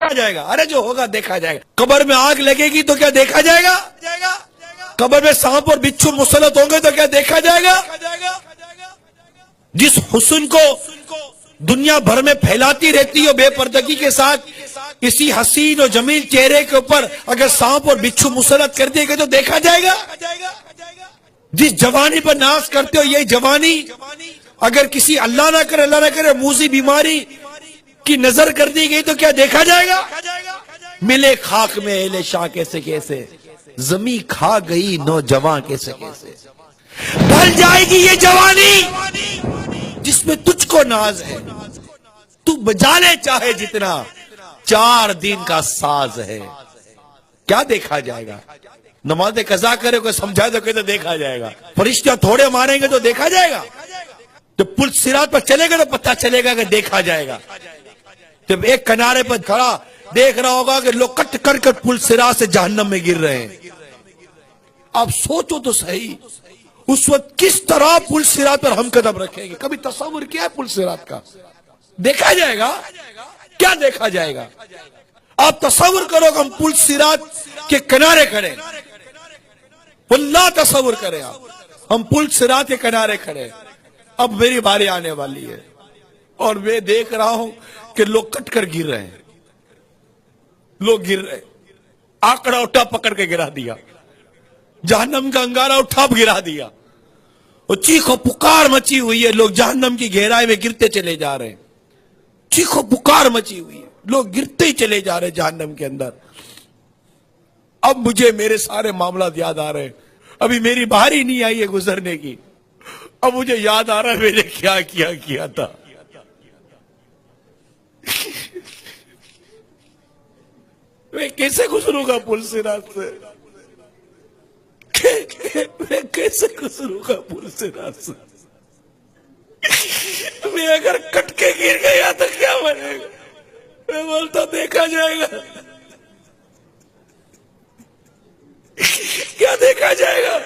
دیکھا جائے گا، ارے جو ہوگا دیکھا جائے گا۔ قبر میں آگ لگے گی تو کیا دیکھا جائے گا؟ قبر میں سانپ اور بچھو مسلط ہوں گے تو کیا دیکھا جائے گا؟ جس حسن کو دنیا بھر میں پھیلاتی رہتی ہو بے پردگی کے ساتھ، کسی حسین اور جمیل چہرے کے اوپر اگر سانپ اور بچھو مسلط کر دیے گئے تو دیکھا جائے گا؟ جس جوانی پر ناز کرتے ہو، یہ جوانی اگر کسی اللہ نہ کرے موذی بیماری کی نظر کر دی گئی تو کیا دیکھا جائے گا؟ ملے خاک میں اہل شاہ کیسے کیسے، زمیں کھا گئی نوجوان کیسے کیسے۔ ڈھل جائے گی یہ جوانی جس میں تجھ کو ناز ہے، تو بجا لے چاہے جتنا، 4 دن کا ساز ہے۔ کیا دیکھا جائے گا؟ نماز قضا کرے کوئی سمجھا دو کہ تو دیکھا جائے گا، فرشتہ تھوڑے ماریں گے تو دیکھا جائے گا، جب پل صراط پر چلے گا تو پتہ چلے گا کہ دیکھا جائے گا۔ جب ایک کنارے پر کھڑا دیکھ رہا ہوگا کہ لوگ کٹ کر کر پل صراط سے جہنم میں گر رہے ہیں، آپ سوچو تو صحیح اس وقت کس طرح پل صراط پر ہم قدم رکھیں گے۔ کبھی تصور کیا ہے پل صراط کا؟ دیکھا جائے گا؟ کیا دیکھا جائے گا؟ آپ تصور کرو کہ ہم پل صراط کے کنارے کھڑے، واللہ تصور کریں آپ، ہم پل صراط کے کنارے کھڑے، اب میری باری آنے والی ہے اور میں دیکھ رہا ہوں کہ لوگ کٹ کر گر رہے ہیں، لوگ گر رہے، آکڑا اٹھا پکڑ کے گرا دیا، جہنم کا انگارہ اٹھا گرا دیا، اور چیخ و پکار مچی ہوئی ہے، لوگ جہنم کی گہرائی میں گرتے چلے جا رہے ہیں، چیخ و پکار مچی ہوئی ہے، لوگ گرتے ہی چلے جا رہے ہیں جہنم کے اندر۔ اب مجھے میرے سارے معاملات یاد آ رہے ہیں، ابھی میری باری نہیں آئی ہے گزرنے کی، اب مجھے یاد آ رہا ہے میں نے کیا کیا تھا۔ میں کیسے گزروں گا پل صراط سے؟ میں کیسے گزروں گا پل صراط سے؟ میں اگر کٹ کے گر گیا تو کیا بنے گا؟ میں بولتا دیکھا جائے گا، کیا دیکھا جائے گا؟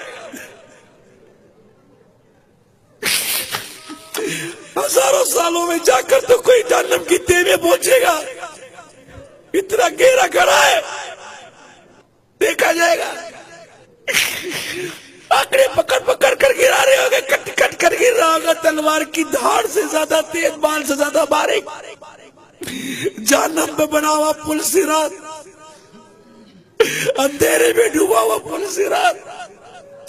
ہزاروں سالوں میں جا کر تو کوئی جہنم کی تہ میں پہنچے گا، اتنا گہرا کھڑا ہے، دیکھا جائے گا؟ آنکڑے پکڑ کر گرا رہے ہوگے، کٹ کر گر رہا ہوگا، تلوار کی دھاڑ سے زیادہ تیز، بال سے زیادہ باریک، جہنم میں بنا ہوا پل صراط، اندھیرے میں ڈوبا ہوا پل صراط،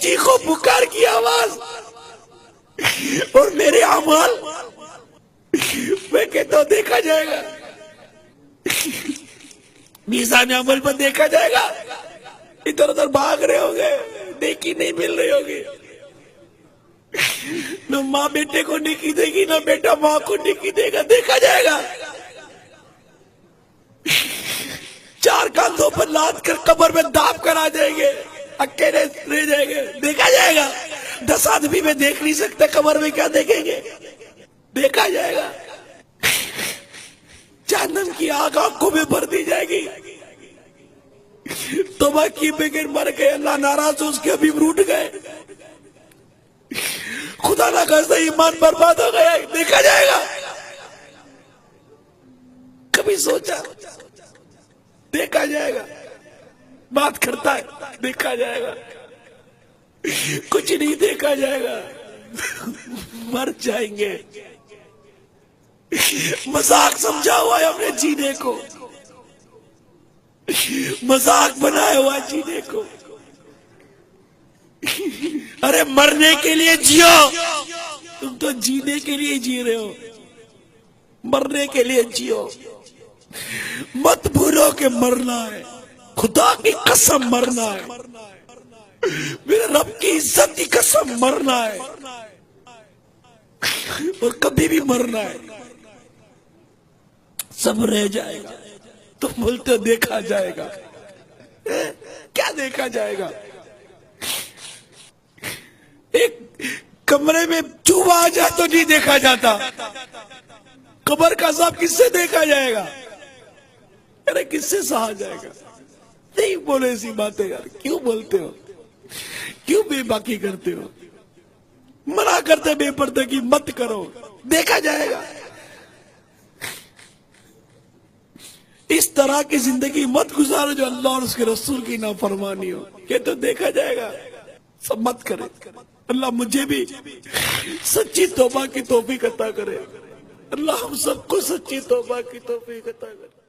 چیخو پکار کی آواز، اور میرے اعمال، میں کہتا ہوں دیکھا جائے گا، میزان عمل پر دیکھا جائے گا۔ ادھر ادھر بھاگ رہے ہوگے، نیکی نہیں مل رہی ہوگی، نہ ماں بیٹے کو نیکی دے گی، نہ بیٹا ماں کو نیکی دے گا، دیکھا جائے گا۔ 4 کاندھوں پر لاد کر قبر میں داب کر آ جائیں گے، اکیلے رہ جائیں گے، دیکھا جائے گا۔ 10 آدمی میں دیکھ نہیں سکتے، قبر میں کیا دیکھیں گے؟ دیکھا جائے گا۔ جہنم کی آگ آنکھوں میں بھر دی جائے گی، توبہ کی بغیر مر گئے، اللہ ناراض ہو، اس کے حبیب روٹ گئے، خدا نہ خواستہ ایمان برباد ہو گیا، دیکھا جائے گا۔ کبھی سوچا؟ دیکھا جائے گا۔ بات کرتا ہے، دیکھا جائے گا۔ کچھ نہیں دیکھا جائے گا، مر جائیں گے۔ مذاق سمجھا ہوا ہے ہم نے جینے کو، مذاق بنایا ہوا ہے جینے کو۔ ارے مرنے کے لیے جیو، تم تو جینے کے لیے جی رہے ہو، مرنے کے لیے جیو۔ مت بھولو کہ مرنا ہے، خدا کی قسم مرنا ہے، میرے رب کی عزت کی قسم مرنا ہے، اور کبھی بھی مرنا ہے۔ سب رہ جائے گا، تم بولتے دیکھا جائے گا، کیا دیکھا جائے گا؟ ایک کمرے میں چوہا آ جائے تو نہیں دیکھا جاتا، قبر کا عذاب کس سے دیکھا جائے گا؟ ارے کس سے سہا جائے گا؟ نہیں بولے ایسی باتیں یار، کیوں بولتے ہو؟ کیوں بے باکی کرتے ہو؟ منع کرتے بے پردگی مت کرو، دیکھا جائے گا۔ اس طرح کی زندگی مت گزارو جو اللہ اور اس کے رسول کی نافرمانی ہو. یہ تو دیکھا جائے گا. سب مت کرے. اللہ مجھے بھی سچی توبہ کی توفیق عطا کرے. اللہ ہم سب کو سچی توبہ کی توفیق عطا کرے.